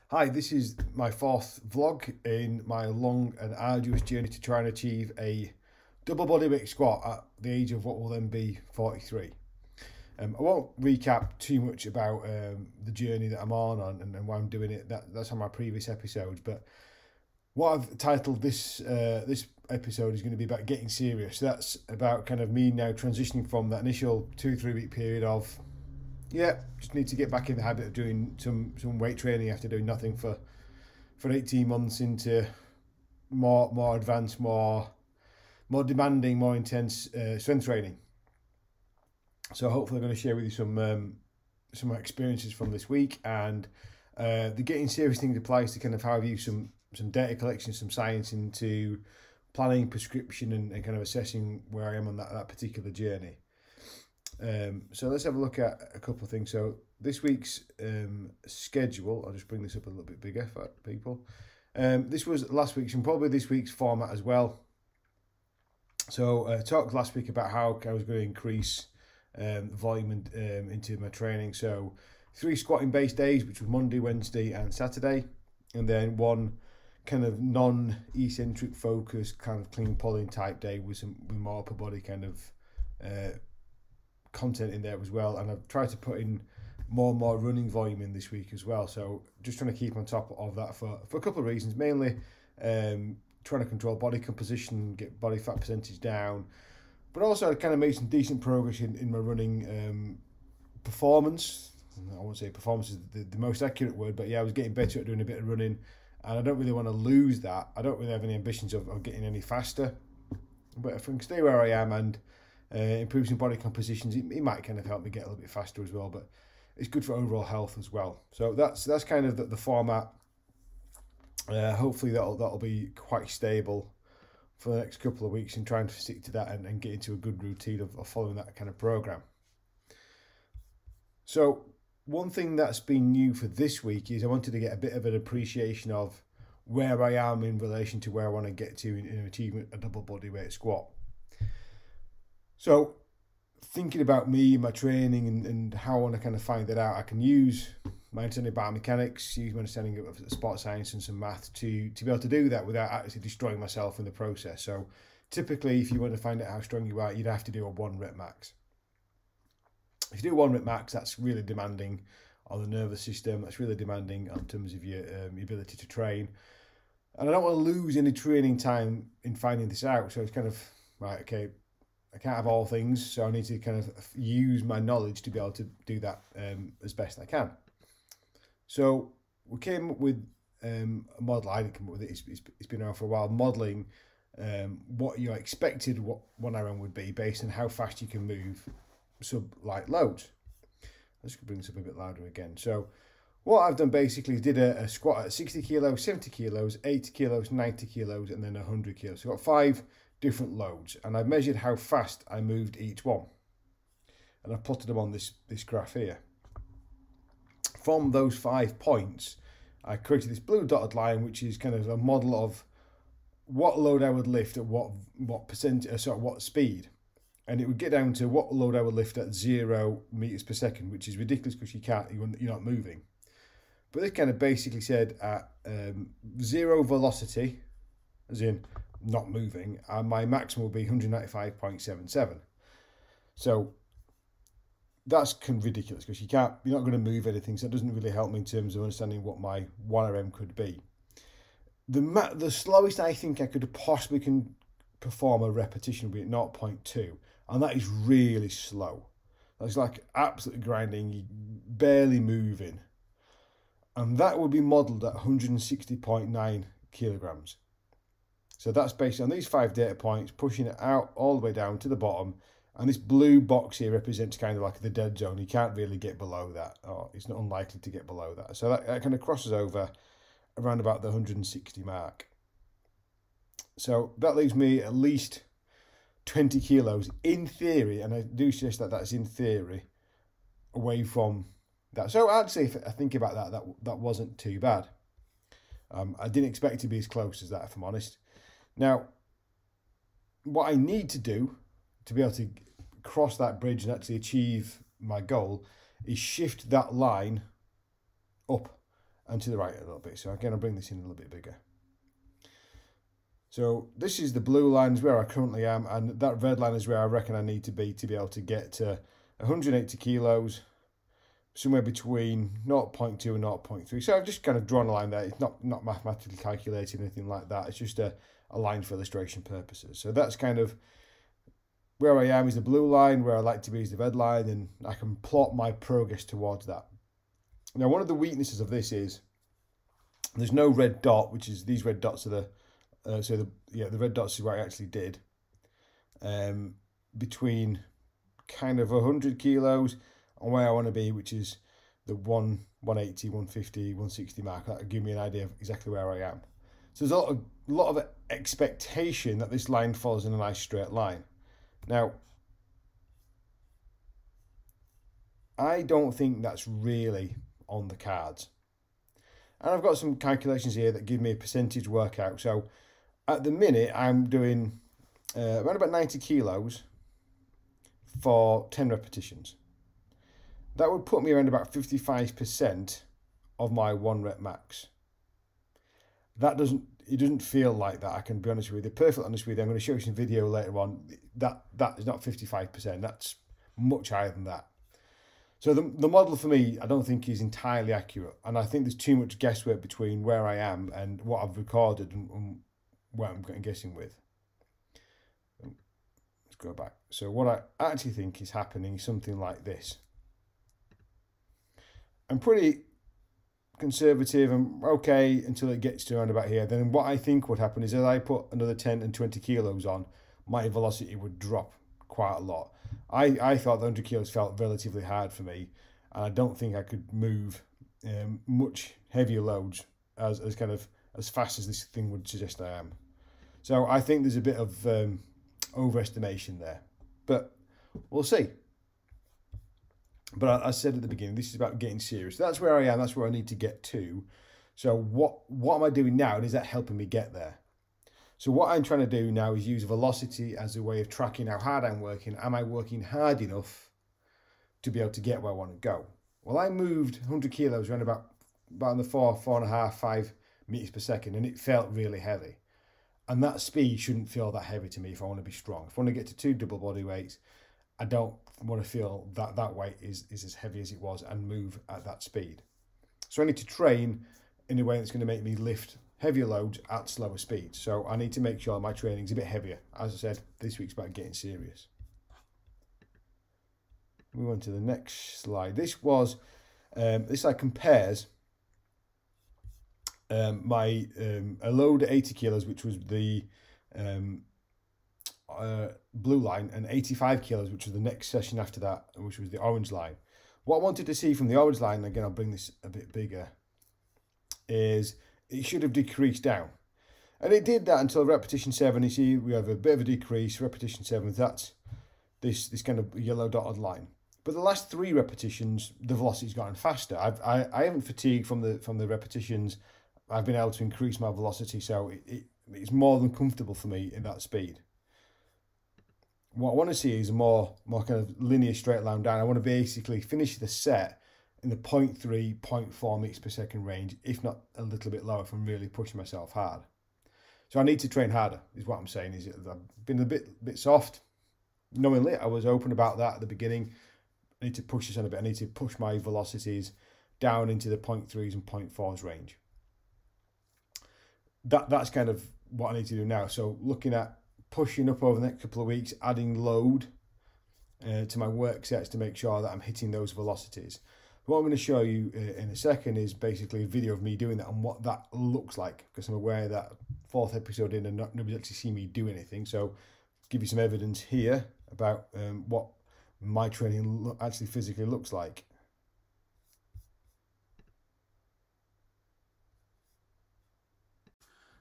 Hi, this is my fourth vlog in my long and arduous journey to try and achieve a double bodyweight squat at the age of what will then be 43. I won't recap too much about the journey that I'm on and why I'm doing it. That's on my previous episodes. But what I've titled this episode is going to be about getting serious. That's about kind of me now transitioning from that initial 2-3 week period of just need to get back in the habit of doing some weight training after doing nothing for 18 months into more advanced, more demanding, more intense strength training. So hopefully I'm going to share with you some experiences from this week, and the getting serious thing applies to kind of how I've used some data collection, some science into planning, prescription, and kind of assessing where I am on that particular journey. So let's have a look at a couple of things. So this week's schedule, I'll just bring this up a little bit bigger for people. This was last week's and probably this week's format as well. So I talked last week about how I was going to increase volume into my training. So 3 squatting based days, which was Monday, Wednesday and Saturday, and then 1 kind of non-eccentric focused kind of clean pulling type day with more upper body kind of content in there as well. And I've tried to put in more and more running volume in this week as well, so just trying to keep on top of that for a couple of reasons. Mainly trying to control body composition, get body fat percentage down, but also I kind of made some decent progress in my running performance. I won't say performance is the most accurate word, but yeah, I was getting better at doing a bit of running, and I don't really want to lose that. I don't really have any ambitions of getting any faster, but if I can stay where I am and improve some body compositions, it might kind of help me get a little bit faster as well, but it's good for overall health as well. So that's kind of the format. Hopefully that'll be quite stable for the next couple of weeks, and trying to stick to that and get into a good routine of following that kind of program. So one thing that's been new for this week is I wanted to get a bit of an appreciation of where I am in relation to where I want to get to in achieving a double bodyweight squat. So thinking about me, my training, and how I want to kind of find that out, I can use my understanding of biomechanics, use my understanding of sport science and some math to be able to do that without actually destroying myself in the process. So typically, if you want to find out how strong you are, you'd have to do a 1 rep max. If you do 1 rep max, that's really demanding on the nervous system. That's really demanding in terms of your ability to train. And I don't want to lose any training time in finding this out. So it's kind of, right, okay, I can't have all things, so I need to kind of use my knowledge to be able to do that as best I can. So we came up with a model. I didn't come up with it. It's been around for a while. Modelling what your expected 1 RM would be based on how fast you can move sub-light loads. Let's bring this up a bit louder again. So what I've done basically is did a squat at 60 kilos, 70 kilos, 80 kilos, 90 kilos, and then 100 kilos. So I've got 5 different loads, and I've measured how fast I moved each one, and I've plotted them on this graph here. From those 5 points, I created this blue dotted line, which is kind of a model of what load I would lift at what speed, and it would get down to what load I would lift at 0 meters per second, which is ridiculous because you're not moving. But this kind of basically said at 0 velocity, as in not moving, and my maximum will be 195.77. So that's kind of ridiculous because you're not going to move anything, so it doesn't really help me in terms of understanding what my 1RM could be. The slowest I think I could possibly perform a repetition would be at 0.2, and that is really slow. That's like absolutely grinding, you barely moving, and that would be modelled at 160.9 kilograms. So that's based on these 5 data points, pushing it out all the way down to the bottom. And this blue box here represents kind of like the dead zone. You can't really get below that, or it's not unlikely to get below that. So that kind of crosses over around about the 160 mark. So that leaves me at least 20 kilos in theory, and I do suggest that that's in theory, away from that. So actually, if I think about that wasn't too bad. I didn't expect it to be as close as that, if I'm honest. Now, what I need to do to be able to cross that bridge and actually achieve my goal is shift that line up and to the right a little bit. So again, I'll bring this in a little bit bigger. So this is the blue line, is where I currently am, and that red line is where I reckon I need to be able to get to 180 kilos, somewhere between 0.2 and 0.3. So I've just kind of drawn a line there. It's not mathematically calculated or anything like that. It's just a line for illustration purposes. So that's kind of where I am, is the blue line. Where I like to be is the red line, and I can plot my progress towards that. Now, one of the weaknesses of this is there's no red dot, which is these red dots are the the red dots is what I actually did between kind of 100 kilos and where I want to be, which is the 180, 150, 160 mark. That will give me an idea of exactly where I am. So there's a lot of expectation that this line follows in a nice straight line. Now, I don't think that's really on the cards. And I've got some calculations here that give me a percentage workout. So at the minute, I'm doing around about 90 kilos for 10 repetitions. That would put me around about 55% of my 1 rep max. It doesn't feel like that, I can be honest with you. Perfectly honest with you, I'm going to show you some video later on. That is not 55%, that's much higher than that. So the model for me, I don't think is entirely accurate. And I think there's too much guesswork between where I am and what I've recorded and what I'm guessing with. Let's go back. So what I actually think is happening is something like this. I'm pretty conservative and okay until it gets to around about here. Then what I think would happen is as I put another 10 and 20 kilos on, my velocity would drop quite a lot. I thought the 100 kilos felt relatively hard for me, and I don't think I could move much heavier loads as fast as this thing would suggest I am. So I think there's a bit of overestimation there, but we'll see. But as I said at the beginning, this is about getting serious. That's where I am. That's where I need to get to. So what am I doing now, and is that helping me get there? So what I'm trying to do now is use velocity as a way of tracking how hard I'm working. Am I working hard enough to be able to get where I want to go? Well, I moved 100 kilos around about in the 4.5, 5 meters per second, and it felt really heavy. And that speed shouldn't feel that heavy to me if I want to be strong. If I want to get to 2 double body weights, I don't want to feel that weight is as heavy as it was and move at that speed. So I need to train in a way that's going to make me lift heavier loads at slower speeds. So I need to make sure my training's a bit heavier. As I said, this week's about getting serious. Move on to the next slide. This slide compares my a load at 80 kilos, which was the blue line, and 85 kilos, which was the next session after that, which was the orange line. What I wanted to see from the orange line, again, I'll bring this a bit bigger, is it should have decreased down. And it did that until repetition 7. You see, we have a bit of a decrease. Repetition 7, that's this kind of yellow dotted line. But the last 3 repetitions, the velocity's gotten faster. I haven't fatigued from the repetitions. I've been able to increase my velocity, so it's more than comfortable for me in that speed. What I want to see is a more kind of linear straight line down. I want to basically finish the set in the 0.3, 0.4 meters per second range, if not a little bit lower if I'm really pushing myself hard. So I need to train harder, is what I'm saying. Is I've been a bit soft. Knowingly, I was open about that at the beginning. I need to push this on a bit. I need to push my velocities down into the 0.3s and 0.4s range. That's kind of what I need to do now. So looking at pushing up over the next couple of weeks, adding load to my work sets to make sure that I'm hitting those velocities. What I'm going to show you in a second is basically a video of me doing that and what that looks like, because I'm aware that 4th episode in and nobody's actually seen me do anything. So give you some evidence here about what my training actually physically looks like.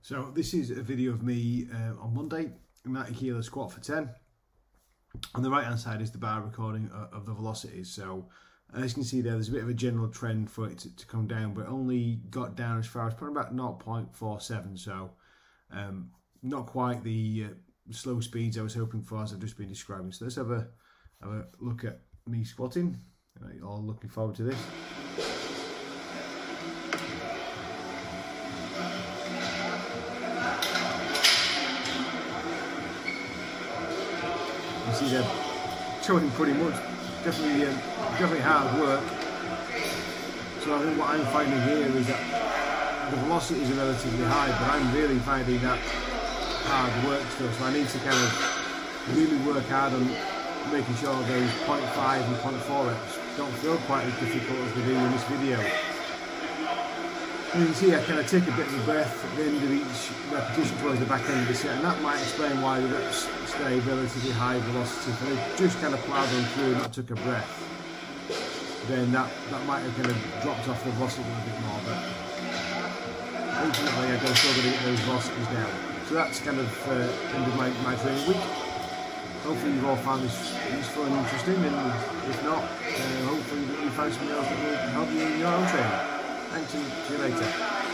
So this is a video of me on Monday, 90 kilo squat for 10. On the right hand side is the bar recording of the velocities. So as you can see there's a bit of a general trend for it to come down, but it only got down as far as probably about 0.47. So not quite the slow speeds I was hoping for, as I've just been describing. So let's have a look at me squatting. You're all looking forward to this. see they're showing pretty much definitely hard work. So I think what I'm finding here is that the velocities are relatively high, but I'm really finding that hard work still. So I need to kind of really work hard on making sure those 0.5 and 0.4 reps don't feel quite as difficult as they do in this video. And you can see I kind of take a bit of a breath at the end of each repetition towards the back end of the set, and that might explain why the reps stay relatively high velocity. If I just kind of ploughed on through and not took a breath, then that might have kind of dropped off the velocity a bit more, but ultimately I'm still going to get those velocities down. So that's kind of end of my training week. Hopefully you've all found this useful and interesting, and if not, hopefully you find something else that will help you in your own training. Thanks, and see you later.